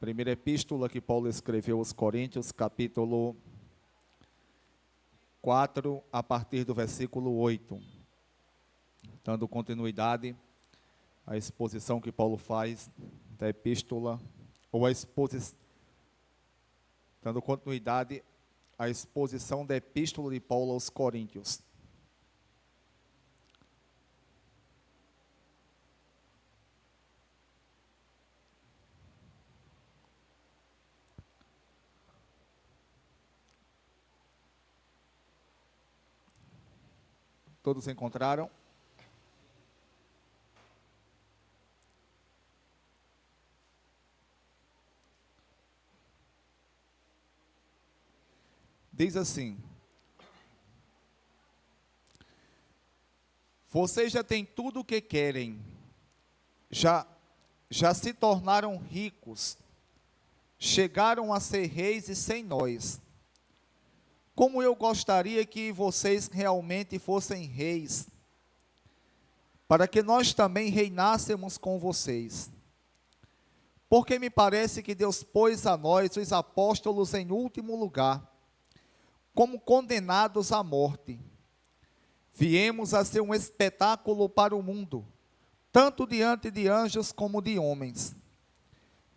Primeira epístola que Paulo escreveu aos Coríntios, capítulo 4, a partir do versículo 8. Dando continuidade à exposição que Paulo faz da epístola, ou dando continuidade à exposição da epístola de Paulo aos Coríntios. Todos encontraram? Diz assim: vocês já têm tudo o que querem, já se tornaram ricos, chegaram a ser reis e sem nós. Como eu gostaria que vocês realmente fossem reis, para que nós também reinássemos com vocês. Porque me parece que Deus pôs a nós, os apóstolos, em último lugar, como condenados à morte. Viemos a ser um espetáculo para o mundo, tanto diante de anjos como de homens.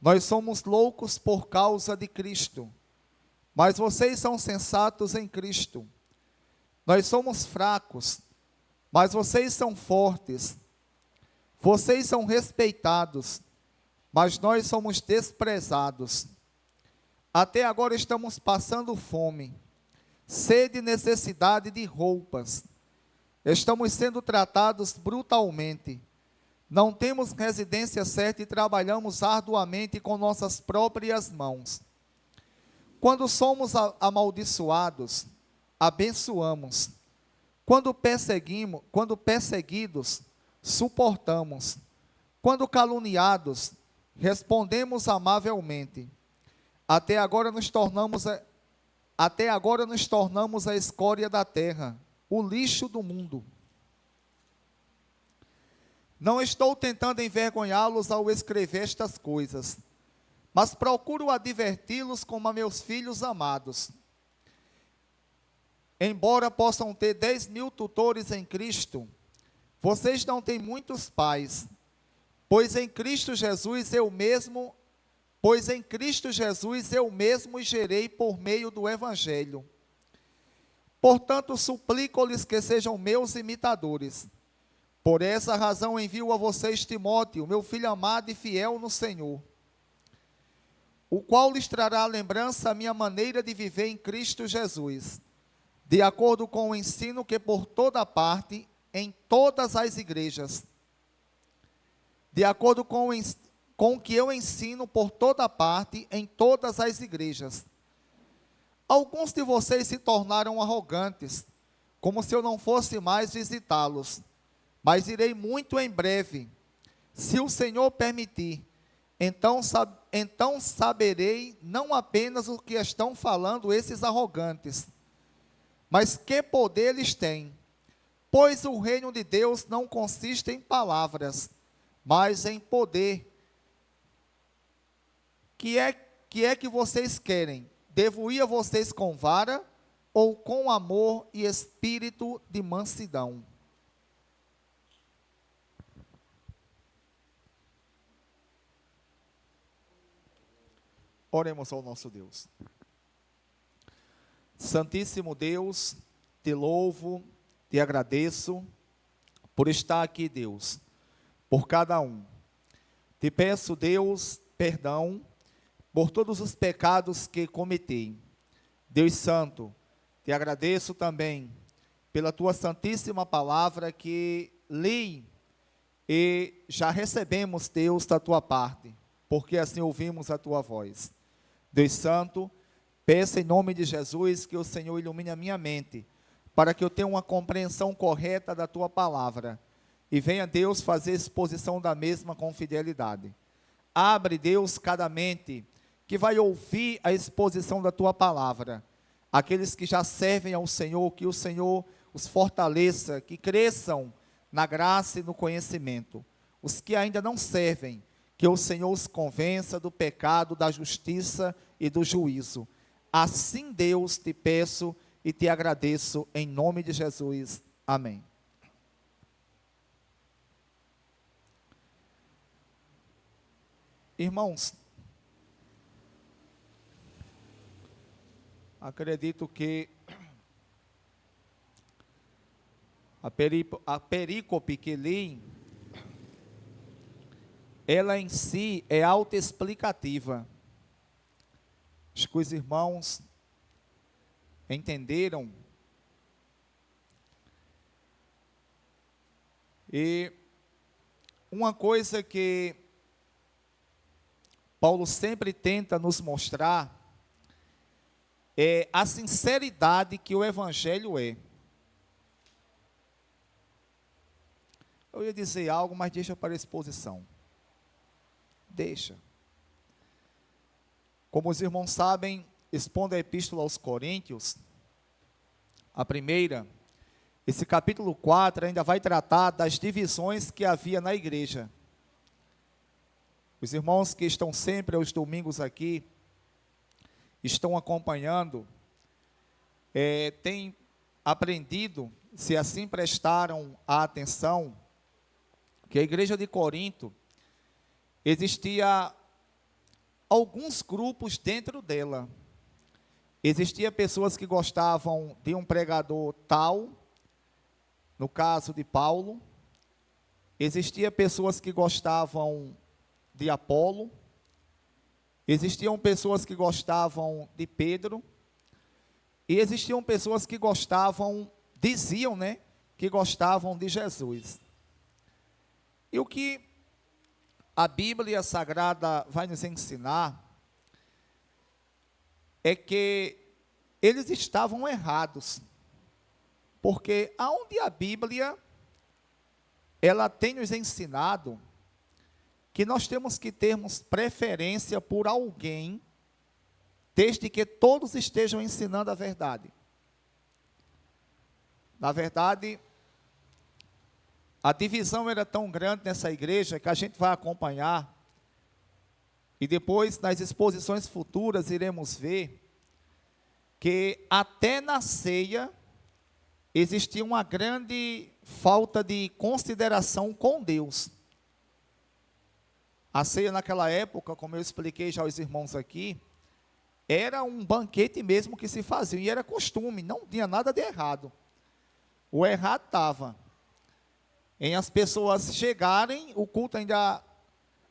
Nós somos loucos por causa de Cristo, mas vocês são sensatos em Cristo. Nós somos fracos, mas vocês são fortes. Vocês são respeitados, mas nós somos desprezados. Até agora estamos passando fome, sede e necessidade de roupas. Estamos sendo tratados brutalmente. Não temos residência certa e trabalhamos arduamente com nossas próprias mãos. Quando somos amaldiçoados, abençoamos. Quando perseguidos, suportamos. Quando caluniados, respondemos amavelmente. Até agora nos tornamos a escória da terra, o lixo do mundo. Não estou tentando envergonhá-los ao escrever estas coisas, mas procuro adverti-los como a meus filhos amados. Embora possam ter 10.000 tutores em Cristo, vocês não têm muitos pais, pois em Cristo Jesus eu mesmo os gerei por meio do Evangelho. Portanto, suplico-lhes que sejam meus imitadores. Por essa razão envio a vocês Timóteo, meu filho amado e fiel no Senhor, o qual lhes trará à lembrança a minha maneira de viver em Cristo Jesus, de acordo com o ensino que por toda parte, em todas as igrejas, de acordo com o que eu ensino por toda parte, em todas as igrejas. Alguns de vocês se tornaram arrogantes, como se eu não fosse mais visitá-los, mas irei muito em breve, se o Senhor permitir. Então saberei não apenas o que estão falando esses arrogantes, mas que poder eles têm, pois o reino de Deus não consiste em palavras, mas em poder. Que é que vocês querem? Devo ir a vocês com vara ou com amor e espírito de mansidão? Oremos ao nosso Deus. Santíssimo Deus, te louvo, te agradeço por estar aqui, Deus, por cada um. Te peço, Deus, perdão por todos os pecados que cometi. Deus Santo, te agradeço também pela tua santíssima palavra que li e já recebemos, Deus, da tua parte, porque assim ouvimos a tua voz. Deus Santo, peço em nome de Jesus que o Senhor ilumine a minha mente, para que eu tenha uma compreensão correta da tua palavra, e venha, Deus, fazer exposição da mesma com fidelidade. Abre, Deus, cada mente que vai ouvir a exposição da tua palavra. Aqueles que já servem ao Senhor, que o Senhor os fortaleça, que cresçam na graça e no conhecimento. Os que ainda não servem, que o Senhor os convença do pecado, da justiça e do juízo. Assim, Deus, te peço e te agradeço, em nome de Jesus. Amém. Irmãos, acredito que a perícope que li, ela em si é autoexplicativa. Acho que os irmãos entenderam. E uma coisa que Paulo sempre tenta nos mostrar é a sinceridade que o Evangelho é. Eu ia dizer algo, mas deixa para a exposição. Deixa. Como os irmãos sabem, expondo a Epístola aos Coríntios, a primeira, esse capítulo 4 ainda vai tratar das divisões que havia na igreja. Os irmãos que estão sempre aos domingos aqui, estão acompanhando, têm aprendido, se assim prestaram a atenção, que a igreja de Corinto, existia alguns grupos dentro dela. Existia pessoas que gostavam de um pregador tal, no caso de Paulo. Existia pessoas que gostavam de Apolo. Existiam pessoas que gostavam de Pedro. E existiam pessoas que gostavam, diziam, que gostavam de Jesus. E o que a Bíblia Sagrada vai nos ensinar é que eles estavam errados, porque aonde a Bíblia, ela tem nos ensinado que nós temos que termos preferência por alguém, desde que todos estejam ensinando a verdade. Na verdade, a divisão era tão grande nessa igreja que a gente vai acompanhar, e depois nas exposições futuras iremos ver, que até na ceia existia uma grande falta de consideração com Deus. A ceia naquela época, como eu expliquei já aos irmãos aqui, era um banquete mesmo que se fazia, e era costume, não tinha nada de errado. O errado estava em as pessoas chegarem, o culto ainda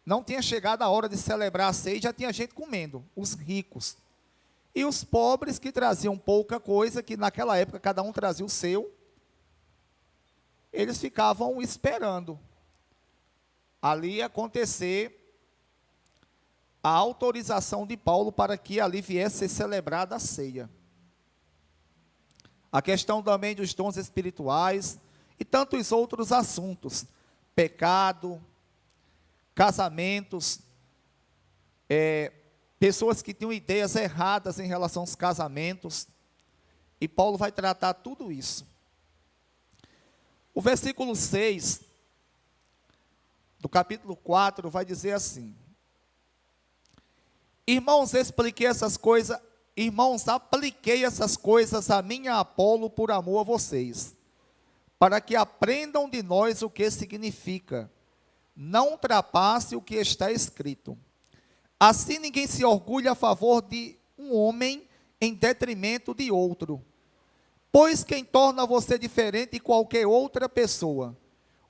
não tinha chegado a hora de celebrar a ceia, já tinha gente comendo, os ricos. E os pobres que traziam pouca coisa, que naquela época cada um trazia o seu, eles ficavam esperando ali acontecer a autorização de Paulo para que ali viesse ser celebrada a ceia. A questão também dos dons espirituais e tantos outros assuntos, pecado, casamentos, pessoas que tinham ideias erradas em relação aos casamentos, e Paulo vai tratar tudo isso. O versículo 6 do capítulo 4 vai dizer assim: Irmãos, apliquei essas coisas a mim e a Apolo por amor a vocês, para que aprendam de nós o que significa, não ultrapasse o que está escrito. Assim ninguém se orgulha a favor de um homem em detrimento de outro, pois quem torna você diferente de qualquer outra pessoa?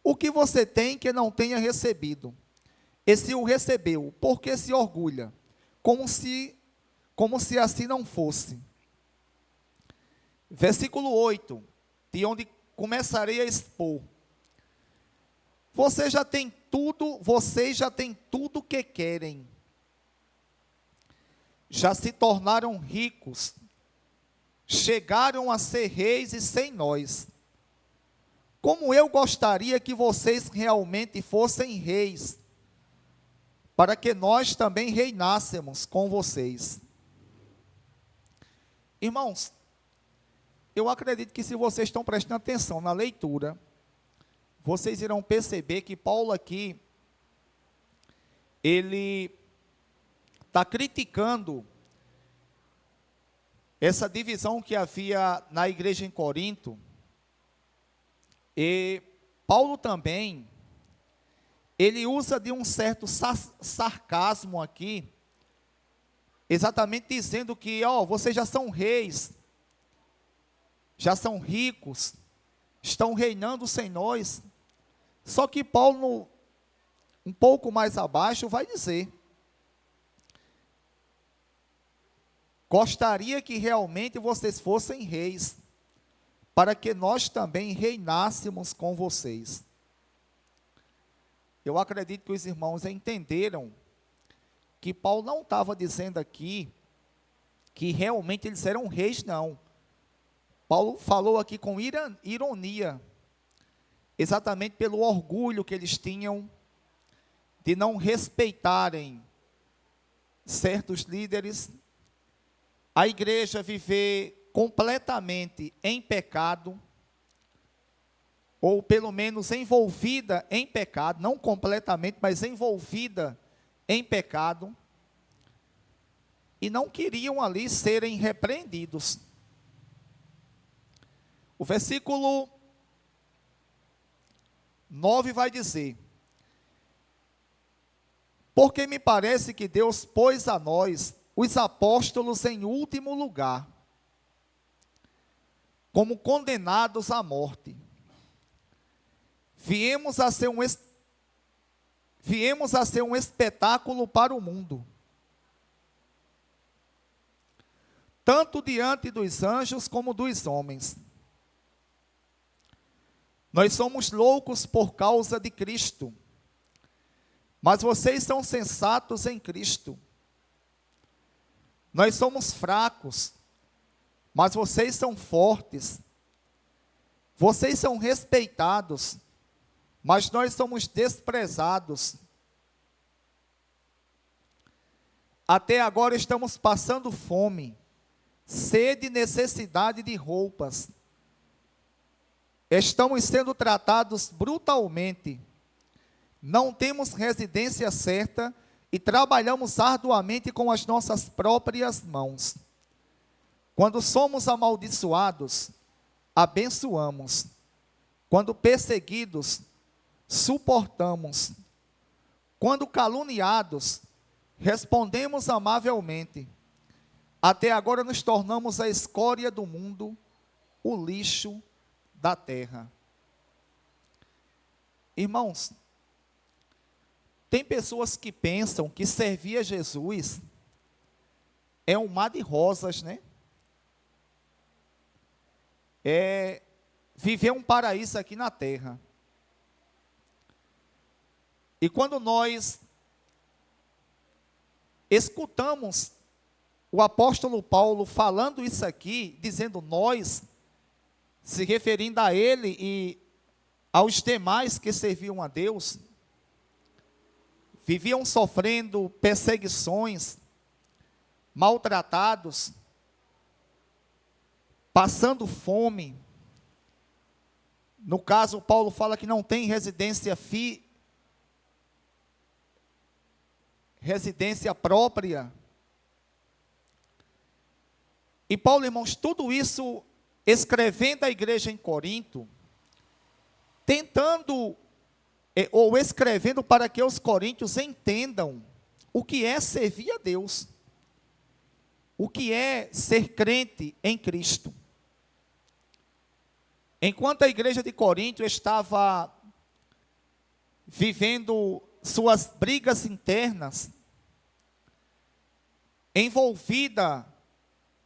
O que você tem que não tenha recebido? E se o recebeu, por que se orgulha? Como se assim não fosse. Versículo 8, de onde começarei a expor. Vocês já têm tudo que querem. Já se tornaram ricos, chegaram a ser reis e sem nós. Como eu gostaria que vocês realmente fossem reis, para que nós também reinássemos com vocês. Irmãos, eu acredito que se vocês estão prestando atenção na leitura, vocês irão perceber que Paulo aqui, ele está criticando essa divisão que havia na igreja em Corinto. E Paulo também, ele usa de um certo sarcasmo aqui, exatamente dizendo que, vocês já são reis, já são ricos, estão reinando sem nós. Só que Paulo, um pouco mais abaixo, vai dizer: gostaria que realmente vocês fossem reis, para que nós também reinássemos com vocês. Eu acredito que os irmãos entenderam que Paulo não estava dizendo aqui que realmente eles eram reis, não. Paulo falou aqui com ironia, exatamente pelo orgulho que eles tinham de não respeitarem certos líderes, a igreja viver completamente em pecado, ou pelo menos envolvida em pecado, não completamente, mas envolvida em pecado, e não queriam ali serem repreendidos. O versículo 9 vai dizer: porque me parece que Deus pôs a nós, os apóstolos, em último lugar, como condenados à morte. Viemos a ser um espetáculo para o mundo, tanto diante dos anjos como dos homens. Nós somos loucos por causa de Cristo, mas vocês são sensatos em Cristo. Nós somos fracos, mas vocês são fortes. Vocês são respeitados, mas nós somos desprezados. Até agora estamos passando fome, sede e necessidade de roupas. Estamos sendo tratados brutalmente. Não temos residência certa e trabalhamos arduamente com as nossas próprias mãos. Quando somos amaldiçoados, abençoamos. Quando perseguidos, suportamos. Quando caluniados, respondemos amavelmente. Até agora nos tornamos a escória do mundo, o lixo da terra. Irmãos, tem pessoas que pensam que servir a Jesus é um mar de rosas, né? É viver um paraíso aqui na terra. E quando nós escutamos o apóstolo Paulo falando isso aqui, dizendo nós, se referindo a ele e aos demais que serviam a Deus, viviam sofrendo perseguições, maltratados, passando fome. No caso, Paulo fala que não tem residência própria. E Paulo, irmãos, tudo isso escrevendo à igreja em Corinto, tentando, ou escrevendo para que os coríntios entendam o que é servir a Deus, o que é ser crente em Cristo. Enquanto a igreja de Corinto estava vivendo suas brigas internas, envolvida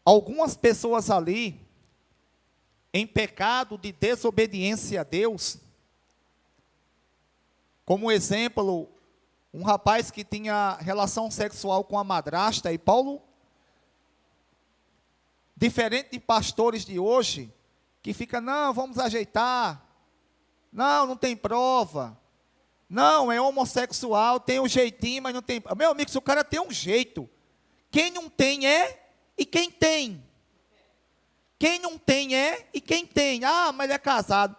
algumas pessoas ali em pecado de desobediência a Deus, como exemplo, um rapaz que tinha relação sexual com a madrasta, e Paulo, diferente de pastores de hoje, que fica, não, vamos ajeitar, não tem prova, não, é homossexual, tem um jeitinho, mas não tem, meu amigo, se o cara tem um jeito, quem não tem é, e quem tem, quem não tem é, e quem tem, mas ele é casado,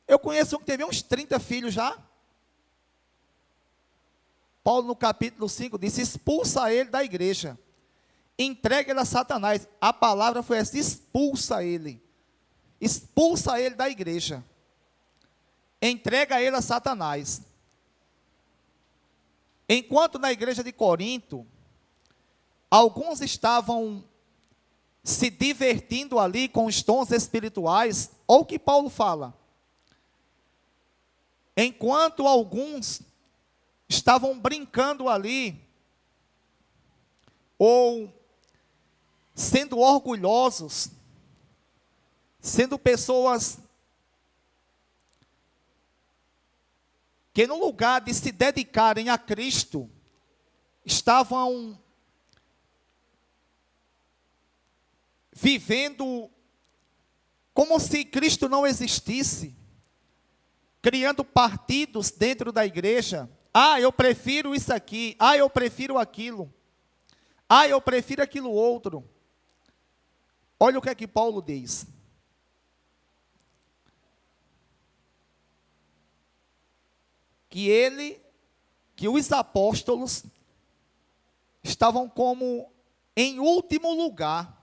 eu conheço um que teve uns 30 filhos já, Paulo no capítulo 5 disse, expulsa ele da igreja, entrega ele a Satanás. A palavra foi essa, expulsa ele da igreja, entrega ele a Satanás. Enquanto na igreja de Corinto, alguns estavam se divertindo ali com os dons espirituais, olha o que Paulo fala. Enquanto alguns estavam brincando ali, ou sendo orgulhosos, sendo pessoas que no lugar de se dedicarem a Cristo, estavam vivendo como se Cristo não existisse, criando partidos dentro da igreja. Ah, eu prefiro isso aqui. Ah, eu prefiro aquilo. Ah, eu prefiro aquilo outro. Olha o que é que Paulo diz. Que os apóstolos estavam como em último lugar.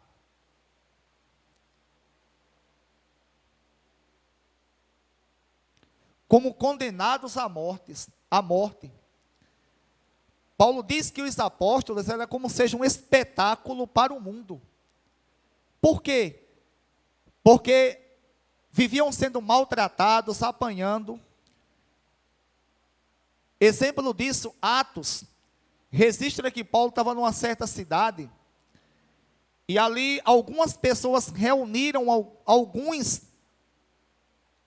Como condenados à morte. Paulo diz que os apóstolos eram como seja um espetáculo para o mundo. Por quê? Porque viviam sendo maltratados, apanhando. Exemplo disso, Atos. Registra que Paulo estava numa certa cidade. E ali algumas pessoas reuniram alguns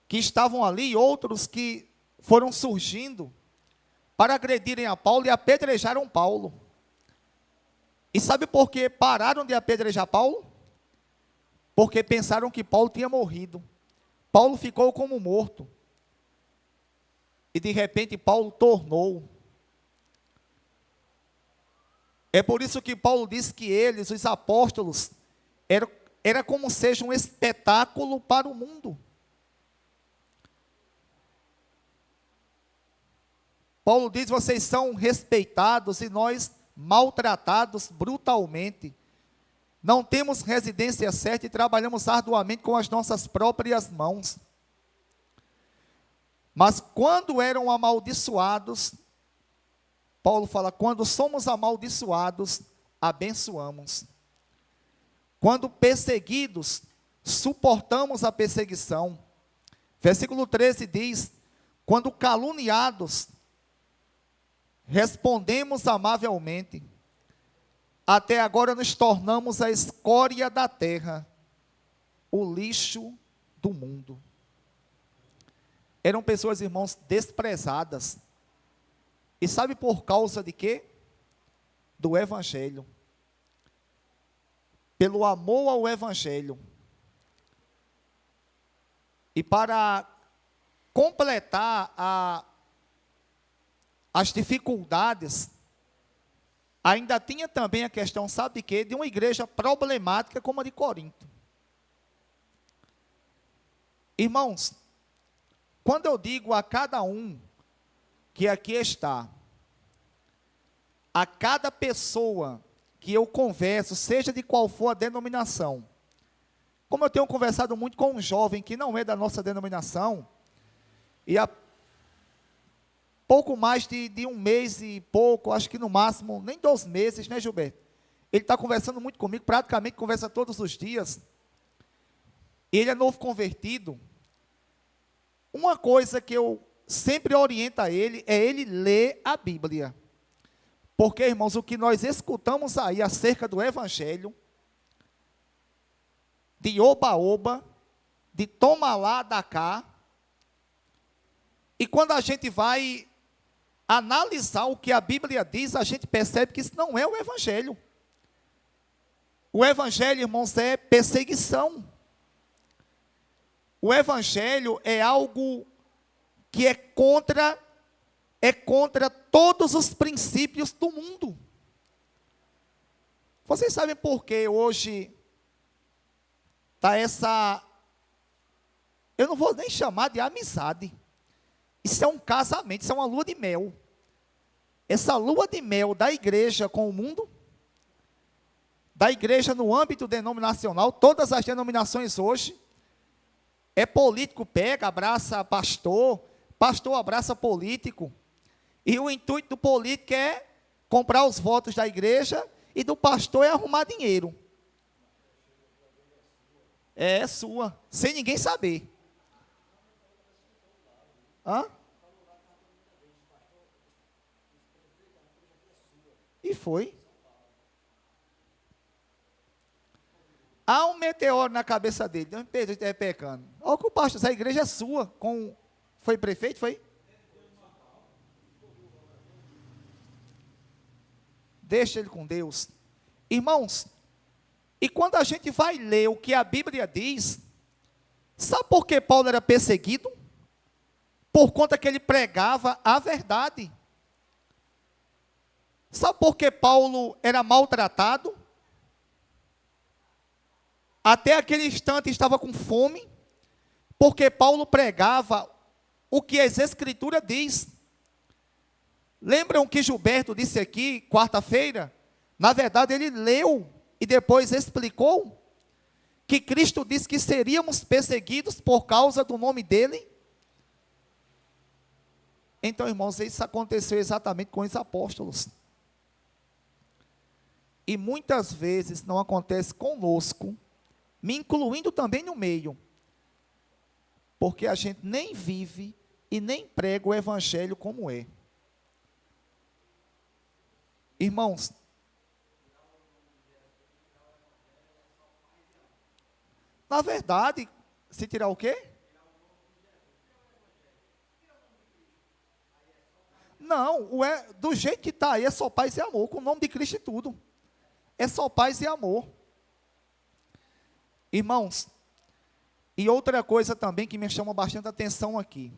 que estavam ali, outros que foram surgindo para agredirem a Paulo e apedrejaram Paulo. E sabe por que pararam de apedrejar Paulo? Porque pensaram que Paulo tinha morrido. Paulo ficou como morto. E de repente Paulo tornou. É por isso que Paulo diz que eles, os apóstolos, era como seja um espetáculo para o mundo. Paulo diz, vocês são respeitados e nós maltratados brutalmente. Não temos residência certa e trabalhamos arduamente com as nossas próprias mãos. Mas quando eram amaldiçoados, Paulo fala, quando somos amaldiçoados, abençoamos. Quando perseguidos, suportamos a perseguição. Versículo 13 diz, quando caluniados, respondemos amavelmente. Até agora nos tornamos a escória da terra, o lixo do mundo. Eram pessoas, irmãos, desprezadas. E sabe por causa de quê? Do Evangelho. Pelo amor ao Evangelho. E para completar as dificuldades, ainda tinha também a questão, sabe de quê? De uma igreja problemática como a de Corinto. Irmãos, quando eu digo a cada um que aqui está, a cada pessoa que eu converso, seja de qual for a denominação, como eu tenho conversado muito com um jovem que não é da nossa denominação, e há pouco mais de um mês e pouco, acho que no máximo, nem 2 meses, né, Gilberto? Ele está conversando muito comigo, praticamente conversa todos os dias. Ele é novo convertido. Uma coisa que eu sempre oriento a ele é ele ler a Bíblia. Porque, irmãos, o que nós escutamos aí acerca do Evangelho, de oba-oba, de toma lá, dá cá, e quando a gente vai analisar o que a Bíblia diz, a gente percebe que isso não é o Evangelho. O Evangelho, irmãos, é perseguição. O Evangelho é algo que é contra todos os princípios do mundo. Vocês sabem por que hoje está essa, eu não vou nem chamar de amizade, isso é um casamento, isso é uma lua de mel. essa lua de mel da igreja com o mundo, da igreja no âmbito denominacional, todas as denominações hoje, é político pega, abraça pastor, pastor abraça político, e o intuito do político é comprar os votos da igreja, e do pastor é arrumar dinheiro. É sua, sem ninguém saber. Hã? E foi. Há um meteoro na cabeça dele. Não, Pedro está pecando. Olha que o pastor, essa igreja é sua. Foi prefeito, foi? Deixa ele com Deus. Irmãos, e quando a gente vai ler o que a Bíblia diz, sabe por que Paulo era perseguido? Por conta que ele pregava a verdade. Sabe por que Paulo era maltratado? Até aquele instante estava com fome, porque Paulo pregava o que as Escrituras diz. Lembram que Gilberto disse aqui, quarta-feira? Na verdade, ele leu e depois explicou que Cristo disse que seríamos perseguidos por causa do nome dele. Então, irmãos, isso aconteceu exatamente com os apóstolos. E muitas vezes não acontece conosco, me incluindo também no meio, porque a gente nem vive e nem prega o evangelho como é. Irmãos, na verdade, se tirar o quê? Não, do jeito que está aí é só paz e amor, com o nome de Cristo e tudo. É só paz e amor. Irmãos, e outra coisa também que me chama bastante atenção aqui,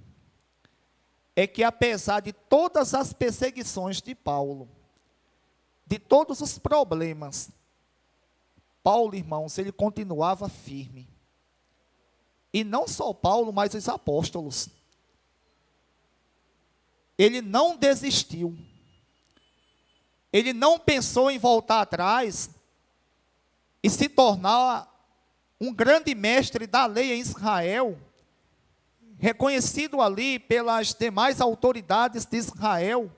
é que apesar de todas as perseguições de Paulo, de todos os problemas, Paulo, irmãos, ele continuava firme. E não só Paulo, mas os apóstolos. Ele não desistiu. Ele não pensou em voltar atrás e se tornar um grande mestre da lei em Israel, reconhecido ali pelas demais autoridades de Israel,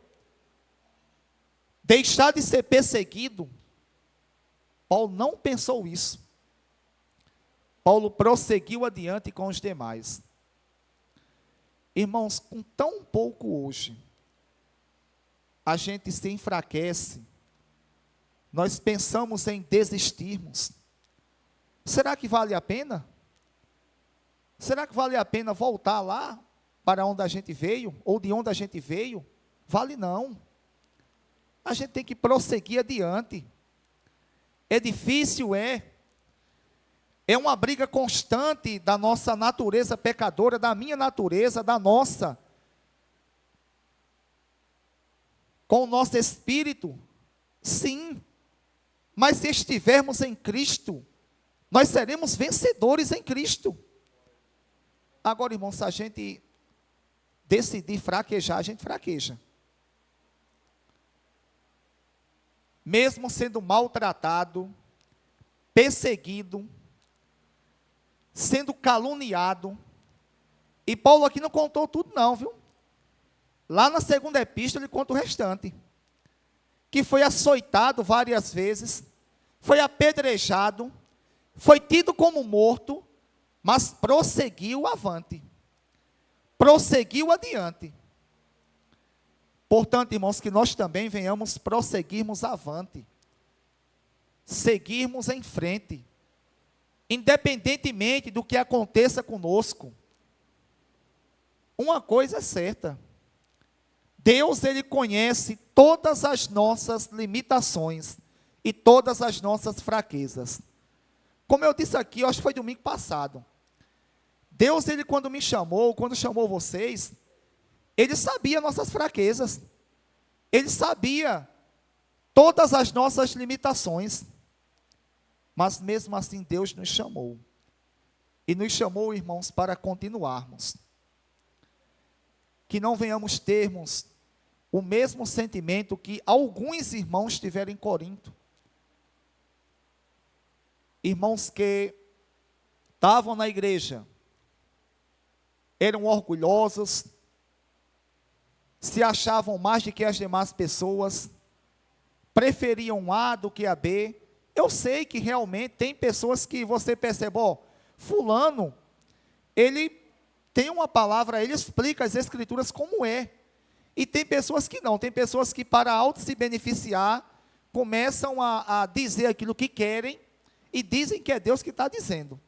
deixar de ser perseguido. Paulo não pensou isso. Paulo prosseguiu adiante com os demais. Irmãos, com tão pouco hoje, a gente se enfraquece, nós pensamos em desistirmos. Será que vale a pena? Será que vale a pena voltar lá para onde a gente veio, ou de onde a gente veio? Vale não. A gente tem que prosseguir adiante. É difícil, é uma briga constante da nossa natureza pecadora, da minha natureza, da nossa, com o nosso espírito, sim, mas se estivermos em Cristo, nós seremos vencedores em Cristo. Agora, irmãos, se a gente decidir fraquejar, a gente fraqueja. Mesmo sendo maltratado, perseguido, sendo caluniado, e Paulo aqui não contou tudo não, viu? Lá na segunda epístola ele conta o restante, que foi açoitado várias vezes, foi apedrejado, foi tido como morto, mas prosseguiu avante, prosseguiu adiante. Portanto, irmãos, que nós também venhamos prosseguirmos avante, seguirmos em frente, independentemente do que aconteça conosco. Uma coisa é certa, Deus, ele conhece todas as nossas limitações e todas as nossas fraquezas. Como eu disse aqui, acho que foi domingo passado, Deus, ele quando me chamou, quando chamou vocês, ele sabia nossas fraquezas, ele sabia todas as nossas limitações, mas mesmo assim Deus nos chamou, e nos chamou, irmãos, para continuarmos, que não venhamos termos o mesmo sentimento que alguns irmãos tiveram em Corinto. Irmãos que estavam na igreja, eram orgulhosos, se achavam mais do que as demais pessoas, preferiam A do que a B. Eu sei que realmente tem pessoas que você percebe, ó, fulano, ele tem uma palavra, ele explica as escrituras como é. E tem pessoas que não, tem pessoas que para auto se beneficiar, começam a dizer aquilo que querem, e dizem que é Deus que está dizendo.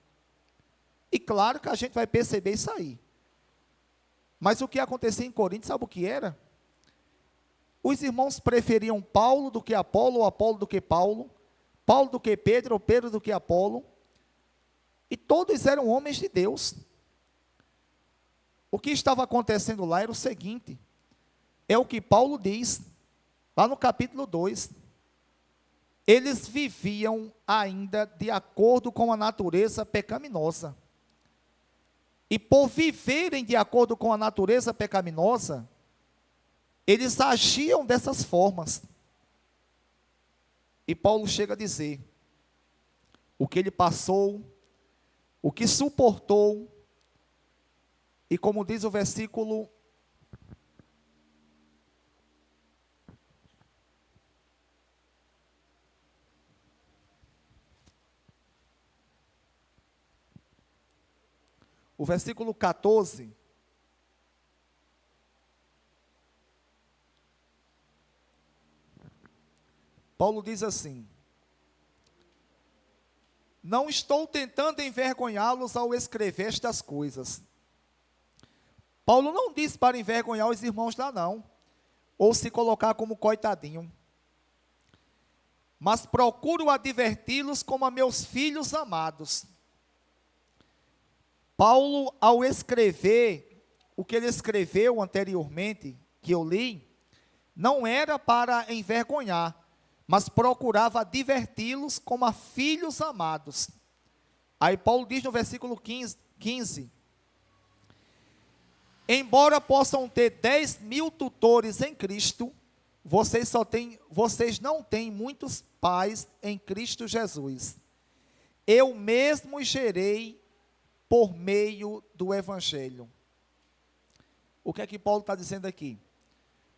E claro que a gente vai perceber isso aí. Mas o que acontecia em Corinto, sabe o que era? Os irmãos preferiam Paulo do que Apolo, ou Apolo do que Paulo, Paulo do que Pedro, ou Pedro do que Apolo, e todos eram homens de Deus. O que estava acontecendo lá era o seguinte, é o que Paulo diz, lá no capítulo 2, eles viviam ainda de acordo com a natureza pecaminosa, e por viverem de acordo com a natureza pecaminosa, eles agiam dessas formas. E Paulo chega a dizer, o que ele passou, o que suportou, e como diz o versículo 14, Paulo diz assim, não estou tentando envergonhá-los ao escrever estas coisas. Paulo não disse para envergonhar os irmãos lá não, ou se colocar como coitadinho, mas procuro adverti-los como a meus filhos amados. Paulo, ao escrever o que ele escreveu anteriormente, que eu li, não era para envergonhar, mas procurava adverti-los como a filhos amados. Aí Paulo diz no versículo 15, embora possam ter 10.000 tutores em Cristo, vocês não têm muitos pais em Cristo Jesus. Eu mesmo os gerei por meio do Evangelho. O que é que Paulo está dizendo aqui?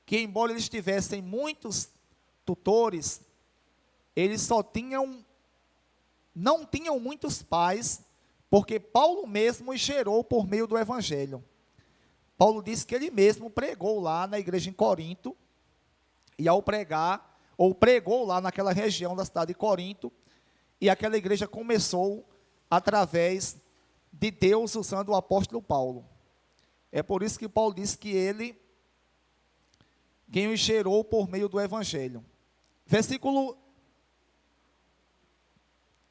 Que embora eles tivessem muitos tutores, eles não tinham muitos pais, porque Paulo mesmo os gerou por meio do Evangelho. Paulo disse que ele mesmo pregou lá na igreja em Corinto, e ao pregar, ou pregou lá naquela região da cidade de Corinto, e aquela igreja começou através de Deus usando o apóstolo Paulo. É por isso que Paulo disse que ele, quem os gerou por meio do Evangelho. Versículo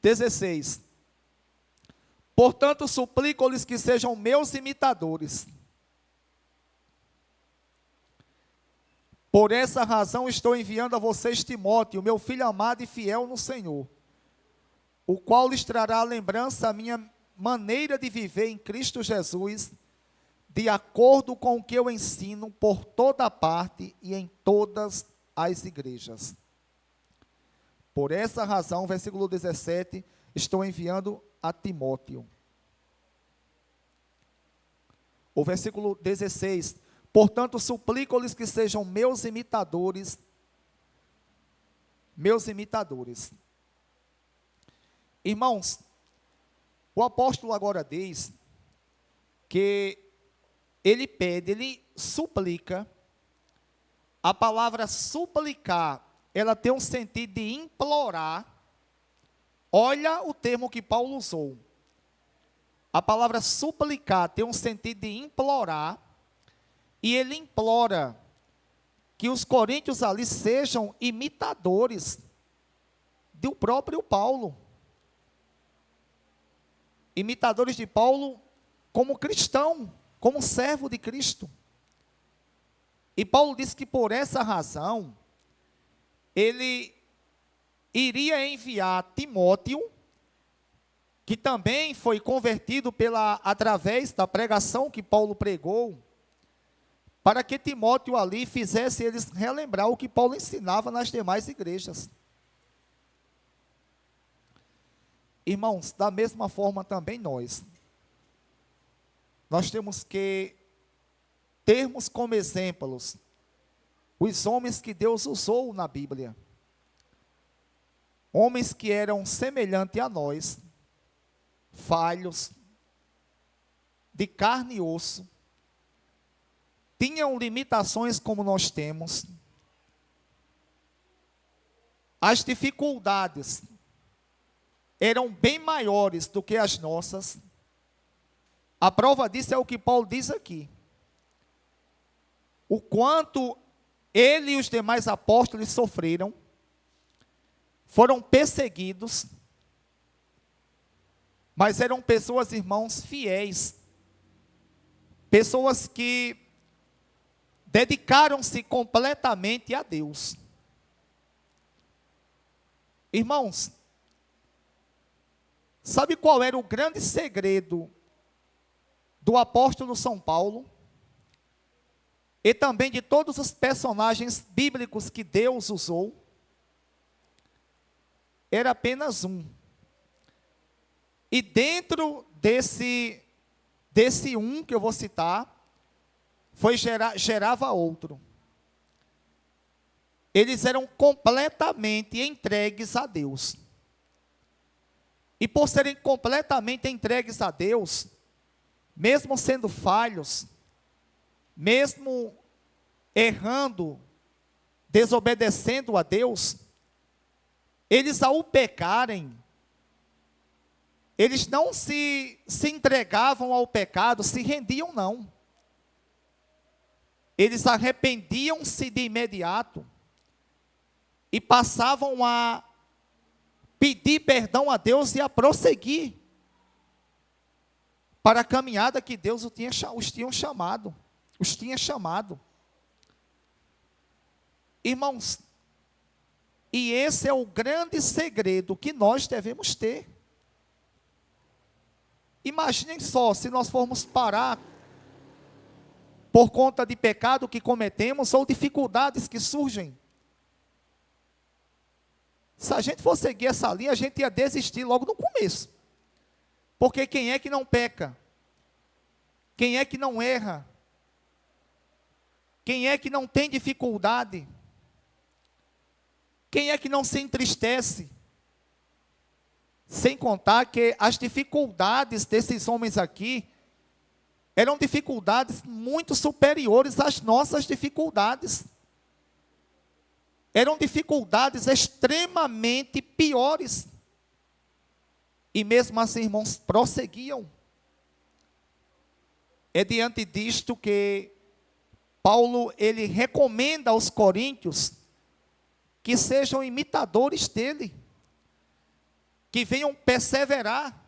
16. Portanto, suplico-lhes que sejam meus imitadores. Por essa razão estou enviando a vocês Timóteo, meu filho amado e fiel no Senhor, o qual lhes trará a lembrança a minha maneira de viver em Cristo Jesus, de acordo com o que eu ensino por toda parte e em todas as igrejas. Por essa razão, versículo 17, estou enviando a Timóteo. O versículo 16, portanto, suplico-lhes que sejam meus imitadores. Irmãos, o apóstolo agora diz que ele pede, ele suplica. A palavra suplicar, ela tem um sentido de implorar. Olha o termo que Paulo usou. A palavra suplicar tem um sentido de implorar, e ele implora que os coríntios ali sejam imitadores do próprio Paulo. Imitadores de Paulo como cristão, como servo de Cristo. E Paulo disse que por essa razão, ele iria enviar Timóteo, que também foi convertido através da pregação que Paulo pregou, para que Timóteo ali fizesse eles relembrar o que Paulo ensinava nas demais igrejas. Irmãos, da mesma forma também nós temos que termos como exemplos os homens que Deus usou na Bíblia. Homens que eram semelhantes a nós, falhos, de carne e osso, tinham limitações como nós temos. As dificuldades eram bem maiores do que as nossas. A prova disso é o que Paulo diz aqui. O quanto ele e os demais apóstolos sofreram, foram perseguidos, mas eram pessoas, irmãos, fiéis, pessoas que dedicaram-se completamente a Deus. Irmãos, sabe qual era o grande segredo do apóstolo São Paulo? E também de todos os personagens bíblicos que Deus usou? Era apenas um. E dentro desse um que eu vou citar, gerava outro. Eles eram completamente entregues a Deus. E por serem completamente entregues a Deus, mesmo sendo falhos, mesmo errando, desobedecendo a Deus, eles ao pecarem, eles não se entregavam ao pecado, se rendiam não. Eles arrependiam-se de imediato e passavam a pedir perdão a Deus e a prosseguir para a caminhada que Deus os tinha chamado. Irmãos, e esse é o grande segredo que nós devemos ter. Imaginem só, se nós formos parar por conta de pecado que cometemos ou dificuldades que surgem. Se a gente for seguir essa linha, a gente ia desistir logo no começo. Porque quem é que não peca? Quem é que não erra? Quem é que não tem dificuldade? Quem é que não se entristece? Sem contar que as dificuldades desses homens aqui eram dificuldades muito superiores às nossas dificuldades. Eram dificuldades extremamente piores. E mesmo assim, irmãos, prosseguiam. É diante disto que Paulo, ele recomenda aos coríntios que sejam imitadores dele, que venham perseverar.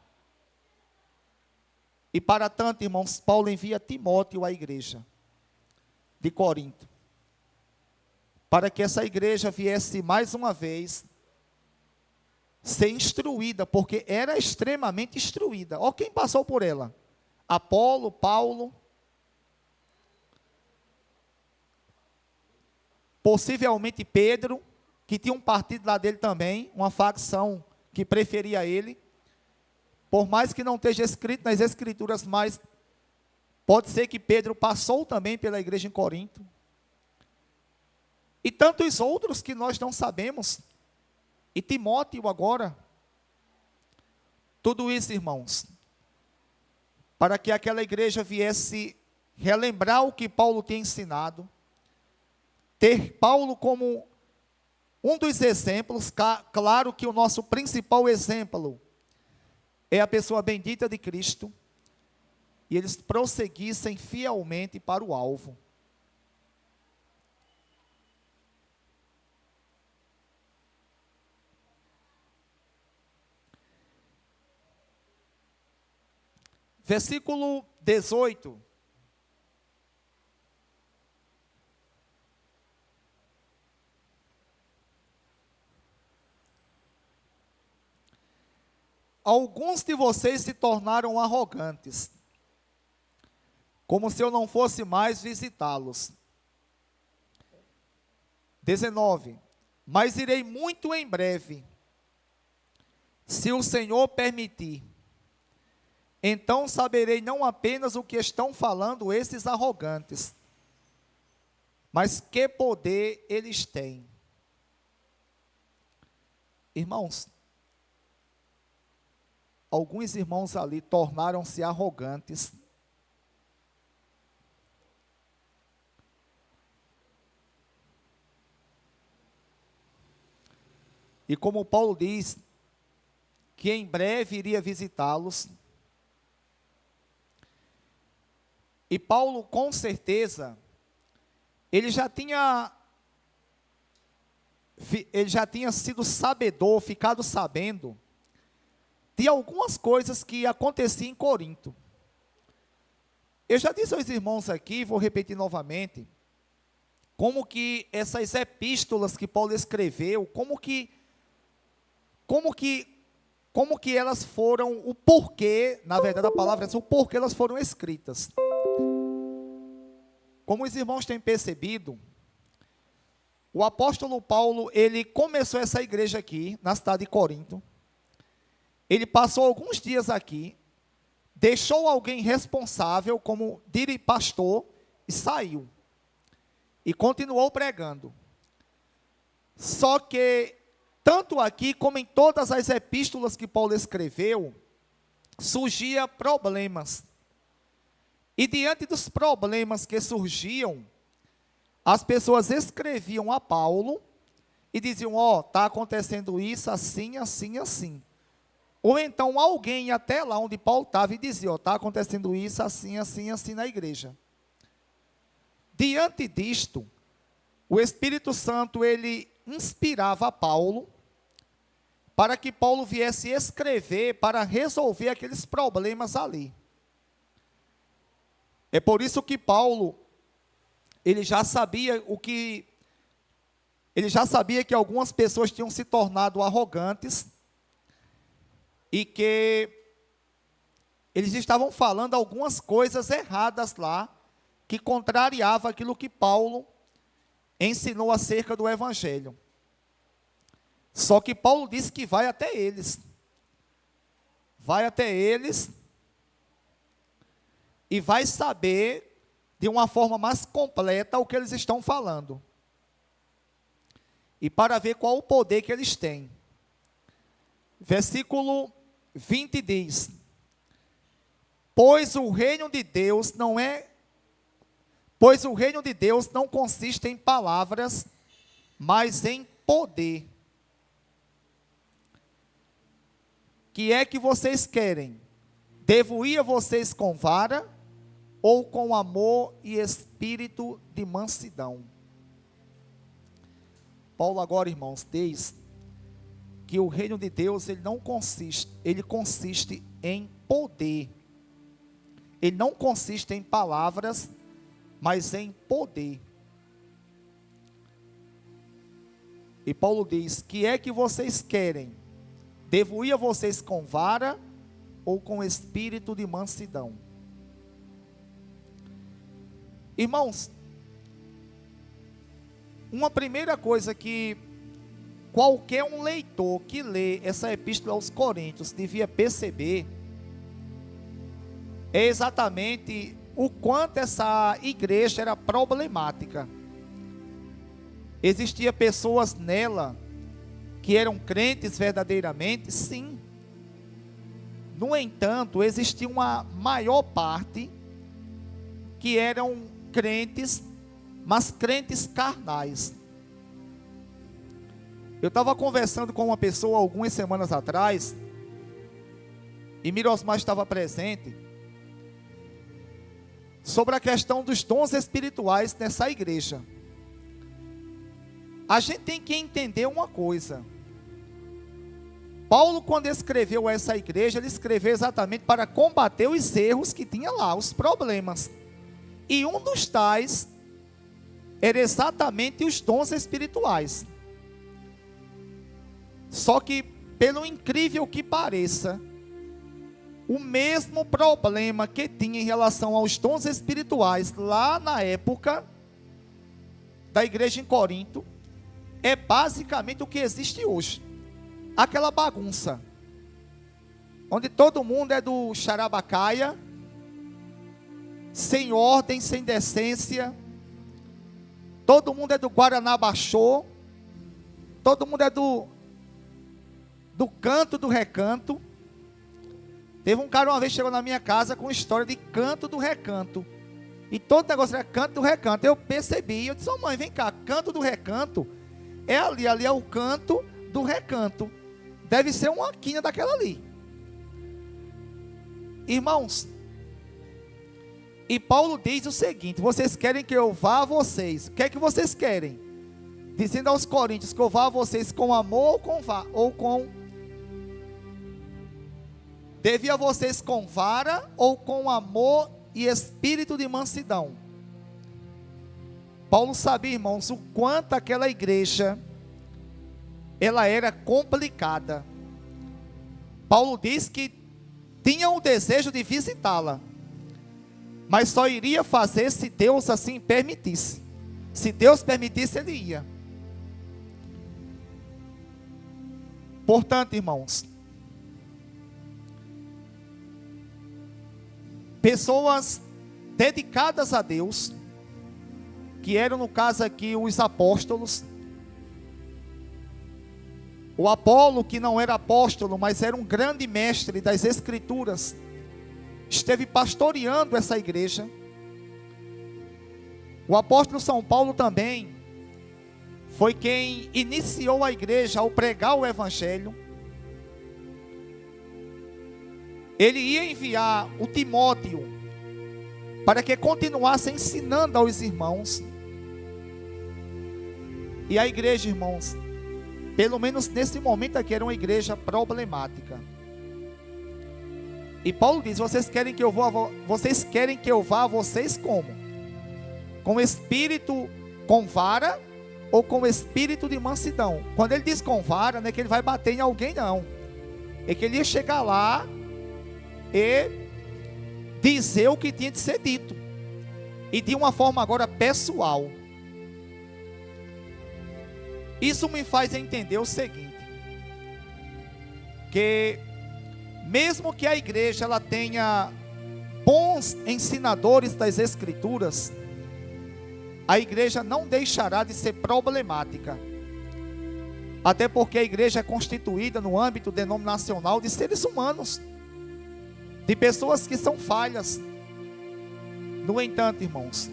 E para tanto, irmãos, Paulo envia Timóteo à igreja de Corinto, para que essa igreja viesse mais uma vez ser instruída, porque era extremamente instruída. Olha quem passou por ela: Apolo, Paulo, possivelmente Pedro, que tinha um partido lá dele também, uma facção que preferia ele. Por mais que não esteja escrito nas escrituras, mas pode ser que Pedro passou também pela igreja em Corinto. E tantos outros que nós não sabemos. E Timóteo agora. Tudo isso, irmãos, para que aquela igreja viesse relembrar o que Paulo tinha ensinado, ter Paulo como um dos exemplos. Claro que o nosso principal exemplo é a pessoa bendita de Cristo, e eles prosseguissem fielmente para o alvo. Versículo 18. Alguns de vocês se tornaram arrogantes, como se eu não fosse mais visitá-los. 19. Mas irei muito em breve, se o Senhor permitir. Então saberei não apenas o que estão falando esses arrogantes, mas que poder eles têm. Irmãos, alguns irmãos ali tornaram-se arrogantes. E como Paulo diz, que em breve iria visitá-los. E Paulo, com certeza, ele já tinha sido sabedor, ficado sabendo, de algumas coisas que aconteciam em Corinto. Eu já disse aos irmãos aqui, vou repetir novamente, como que essas epístolas que Paulo escreveu, como que elas foram, o porquê, na verdade a palavra é o porquê elas foram escritas. Como os irmãos têm percebido, o apóstolo Paulo, ele começou essa igreja aqui, na cidade de Corinto. Ele passou alguns dias aqui, deixou alguém responsável como pastor e saiu. E continuou pregando. Só que, tanto aqui como em todas as epístolas que Paulo escreveu, surgia problemas. E diante dos problemas que surgiam, as pessoas escreviam a Paulo e diziam, está acontecendo isso, assim, assim, assim. Ou então alguém ia até lá onde Paulo estava e dizia, está acontecendo isso, assim, assim, assim na igreja. Diante disto, o Espírito Santo, ele inspirava Paulo, para que Paulo viesse escrever, para resolver aqueles problemas ali. É por isso que Paulo, ele já sabia que algumas pessoas tinham se tornado arrogantes, e que eles estavam falando algumas coisas erradas lá, que contrariava aquilo que Paulo ensinou acerca do Evangelho. Só que Paulo disse que vai até eles. Vai até eles e vai saber de uma forma mais completa o que eles estão falando. E para ver qual o poder que eles têm. Versículo 20 diz: Pois o reino de Deus não consiste em palavras, mas em poder. Que é que vocês querem? Devo ir a vocês com vara ou com amor e espírito de mansidão? Paulo agora, irmãos, diz que o reino de Deus, ele consiste em poder. Ele não consiste em palavras, mas em poder. E Paulo diz, que é que vocês querem? Devo ir a vocês com vara ou com espírito de mansidão? Irmãos, uma primeira coisa que qualquer um leitor que lê essa epístola aos Coríntios devia perceber é exatamente o quanto essa igreja era problemática. Existia pessoas nela que eram crentes verdadeiramente, sim. No entanto, existia uma maior parte que eram crentes, mas crentes carnais. Eu estava conversando com uma pessoa algumas semanas atrás, e Mirosmar estava presente, sobre a questão dos dons espirituais nessa igreja. A gente tem que entender uma coisa. Paulo, quando escreveu essa igreja, ele escreveu exatamente para combater os erros que tinha lá, os problemas. E um dos tais era exatamente os dons espirituais. Só que, pelo incrível que pareça, o mesmo problema que tinha em relação aos dons espirituais lá na época da igreja em Corinto, é basicamente o que existe hoje. Aquela bagunça, onde todo mundo é do xarabacaia, sem ordem, sem decência, todo mundo é do Guaranabaixô, todo mundo é do canto do recanto. Teve um cara uma vez chegou na minha casa com história de canto do recanto. E todo negócio era canto do recanto. Eu percebi, eu disse, ô mãe, vem cá, canto do recanto é ali é o canto do recanto. Deve ser uma quina daquela ali. Irmãos, e Paulo diz o seguinte: vocês querem que eu vá a vocês? O que é que vocês querem? Dizendo aos coríntios que eu vá a vocês com amor ou com devia vocês com vara ou com amor e espírito de mansidão. Paulo sabia, irmãos, o quanto aquela igreja ela era complicada. Paulo diz que tinha o desejo de visitá-la, mas só iria fazer se Deus assim permitisse. Se Deus permitisse, ele ia. Portanto, irmãos, pessoas dedicadas a Deus, que eram no caso aqui os apóstolos, o Apolo, que não era apóstolo, mas era um grande mestre das escrituras, esteve pastoreando essa igreja. O apóstolo São Paulo também foi quem iniciou a igreja ao pregar o evangelho. Ele ia enviar o Timóteo para que continuasse ensinando aos irmãos. E a igreja, irmãos, pelo menos nesse momento aqui, era uma igreja problemática. E Paulo diz: vocês querem que eu vá a vocês como? Com espírito, com vara, ou com espírito de mansidão? Quando ele diz com vara, não é que ele vai bater em alguém, não. É que ele ia chegar lá e dizer o que tinha de ser dito, e de uma forma agora pessoal. Isso me faz entender o seguinte, que mesmo que a igreja ela tenha bons ensinadores das escrituras, a igreja não deixará de ser problemática, até porque a igreja é constituída no âmbito denominacional de seres humanos, de pessoas que são falhas. No entanto, irmãos,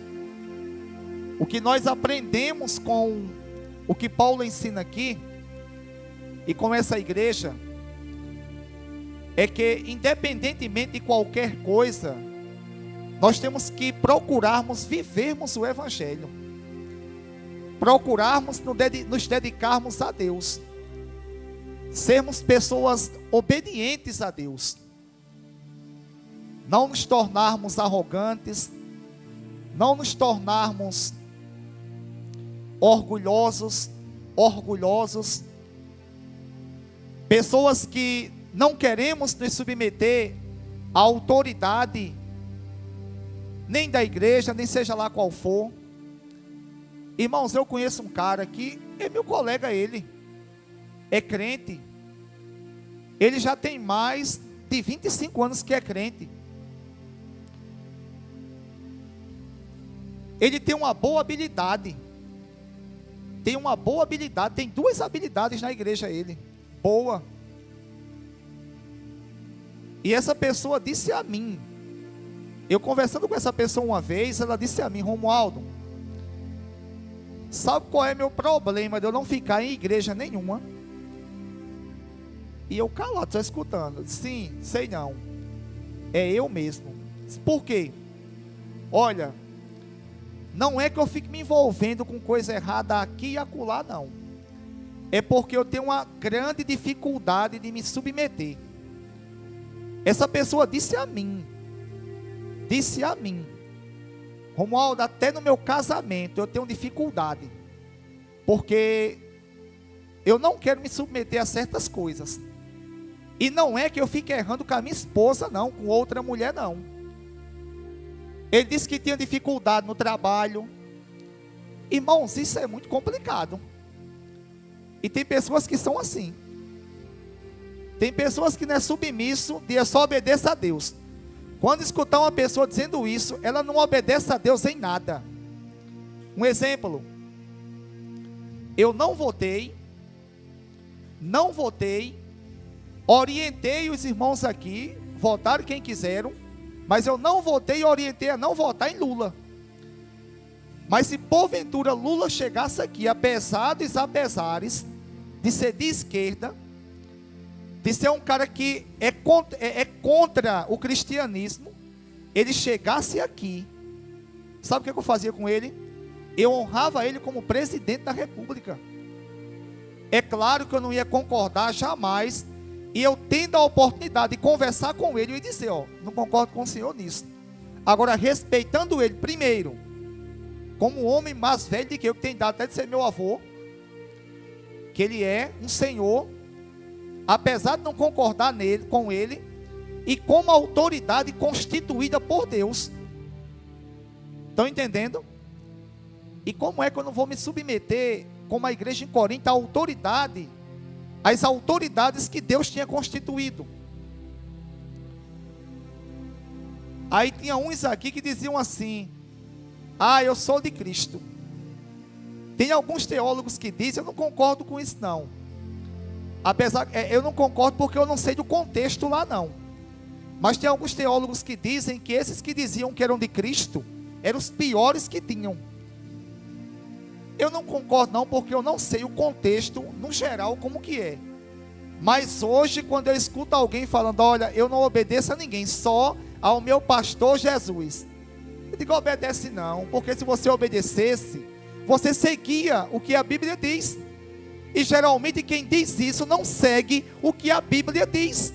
o que nós aprendemos com o que Paulo ensina aqui, e com essa igreja, é que independentemente de qualquer coisa, nós temos que procurarmos vivermos o evangelho, procurarmos nos dedicarmos a Deus, sermos pessoas obedientes a Deus, não nos tornarmos arrogantes, não nos tornarmos orgulhosos, pessoas que não queremos nos submeter à autoridade, nem da igreja, nem seja lá qual for. Irmãos, eu conheço um cara que é meu colega, ele é crente, ele já tem mais de 25 anos que é crente. Ele tem uma boa habilidade, tem duas habilidades na igreja, ele, boa. E essa pessoa disse a mim, eu conversando com essa pessoa uma vez, ela disse a mim: Romualdo, sabe qual é meu problema de eu não ficar em igreja nenhuma? E eu calado, só escutando. Sim, sei não, é eu mesmo. Por quê? Olha, não é que eu fique me envolvendo com coisa errada aqui e acolá, não. É porque eu tenho uma grande dificuldade de me submeter. Essa pessoa disse a mim, Romualdo, até no meu casamento eu tenho dificuldade, porque eu não quero me submeter a certas coisas. E não é que eu fique errando com a minha esposa, não, com outra mulher, não. Ele disse que tinha dificuldade no trabalho. Irmãos, isso é muito complicado. E tem pessoas que são assim. Tem pessoas que não é submisso, de só obedeça a Deus. Quando escutar uma pessoa dizendo isso, ela não obedece a Deus em nada. Um exemplo. Eu não votei, orientei os irmãos aqui, votaram quem quiseram, mas eu não votei e orientei a não votar em Lula. Mas se porventura Lula chegasse aqui, apesar dos apesares, de ser de esquerda, de ser um cara que é contra o cristianismo, ele chegasse aqui, sabe o que eu fazia com ele? Eu honrava ele como presidente da república. É claro que eu não ia concordar jamais, e eu tendo a oportunidade de conversar com ele, eu ia dizer, não concordo com o senhor nisso. Agora, respeitando ele primeiro, como um homem mais velho do que eu, que tem idade até de ser meu avô, que ele é um senhor, apesar de não concordar com ele, e como autoridade constituída por Deus. Estão entendendo? E como é que eu não vou me submeter, como a igreja em Corinto, à autoridade, às autoridades que Deus tinha constituído? Aí tinha uns aqui que diziam assim: eu sou de Cristo. Tem alguns teólogos que dizem, eu não concordo com isso não. Apesar, eu não concordo porque eu não sei do contexto lá não. Mas tem alguns teólogos que dizem que esses que diziam que eram de Cristo, eram os piores que tinham. Eu não concordo não, porque eu não sei o contexto, no geral, como que é. Mas hoje, quando eu escuto alguém falando, olha, eu não obedeço a ninguém, só ao meu pastor Jesus. Eu digo, obedece não, porque se você obedecesse, você seguia o que a Bíblia diz. E geralmente quem diz isso não segue o que a Bíblia diz.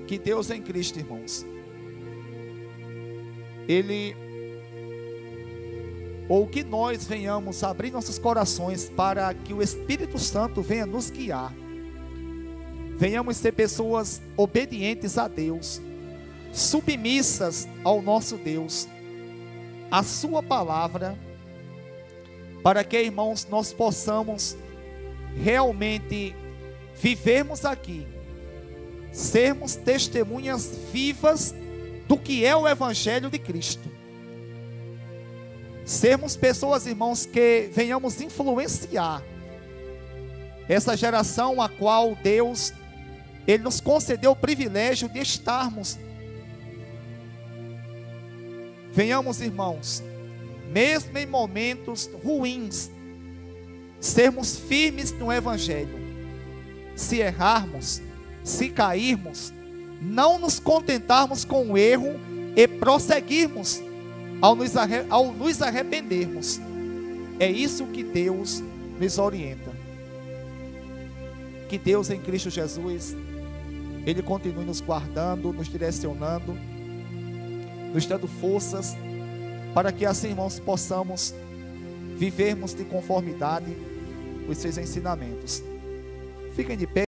Que Deus em Cristo, irmãos, ou que nós venhamos abrir nossos corações para que o Espírito Santo venha nos guiar. Venhamos ser pessoas obedientes a Deus, submissas ao nosso Deus, a sua palavra, para que, irmãos, nós possamos realmente vivermos aqui, sermos testemunhas vivas do que é o Evangelho de Cristo. Sermos pessoas, irmãos, que venhamos influenciar essa geração a qual Deus, Ele nos concedeu o privilégio de estarmos. Venhamos, irmãos, mesmo em momentos ruins, sermos firmes no Evangelho. Se errarmos, se cairmos, não nos contentarmos com o erro e prosseguirmos ao nos arrependermos. É isso que Deus nos orienta. Que Deus em Cristo Jesus, Ele continue nos guardando, nos direcionando, nos dando forças, para que assim, irmãos, possamos vivermos de conformidade com os seus ensinamentos. Fiquem de pé.